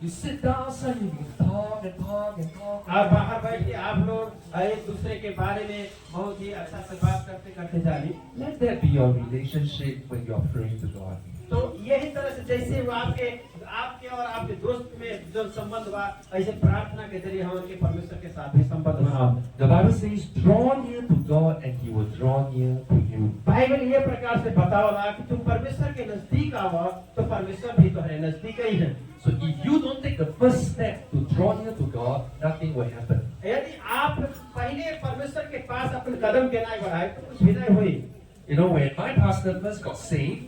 You sit down outside, you can talk and talk and talk. आप बाहर बैठ के आप लोग एक दूसरे के बारे में बहुत ही अच्छा से बात करते करते जानी। Let that be your relationship when you are praying to God. तो यही तरह से जैसे वो आपके और आपके दोस्त में जो संबंध हुआ, ऐसे प्रार्थना के जरिए हम उनके परमेश्वर के साथ भी संबंध बना। The Bible says, draw near to God and He will draw near to you. Bible ये प्रकार से बतावला कि तुम परमेश्वर के नजदीक आओ तो परमेश्वर भी तो है नजदीक ही है। So if you don't take the first step to draw near to God, nothing will happen. यदि आप पहले परमेश्वर के पास अपने कदम के नहीं बढ़ाए तो कुछ भी नहीं हुई। You know, when my pastor first got saved,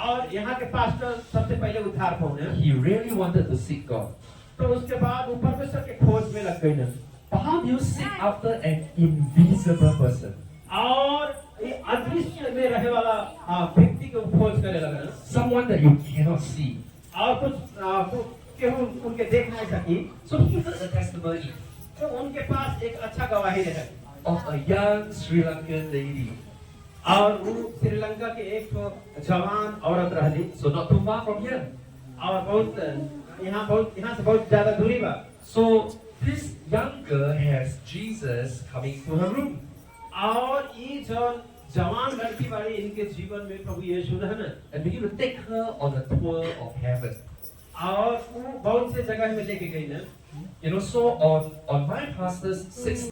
और यहाँ के पास्टर सबसे पहले उद्धार पाउने, he really wanted to seek God. तो उसके बाद वो परमेश्वर के खोज में लग गई ना। But how do you seek after an invisible person? और ये अदृश्य में रहने वाला व्यक्ति को खोज करने लगा, Someone that you cannot see. और कुछ केहू उनके देख नहीं सकी। So he heard the testimony तो उनके पास एक अच्छा गवाही रहे of a young Sri Lankan lady. और वो श्रीलंका के एक जवान औरत रही। So not too far from here. और यहाँ से बहुत ज्यादा दूरी बा। So this young girl has Jesus coming to her room. और ये जो जवान लड़की वाली इनके जीवन में प्रभु यीशु रहना And begin to take her on a tour of heaven. और वो बहुत से जगह में लेके गई ना। You know, so on my pastor's 6th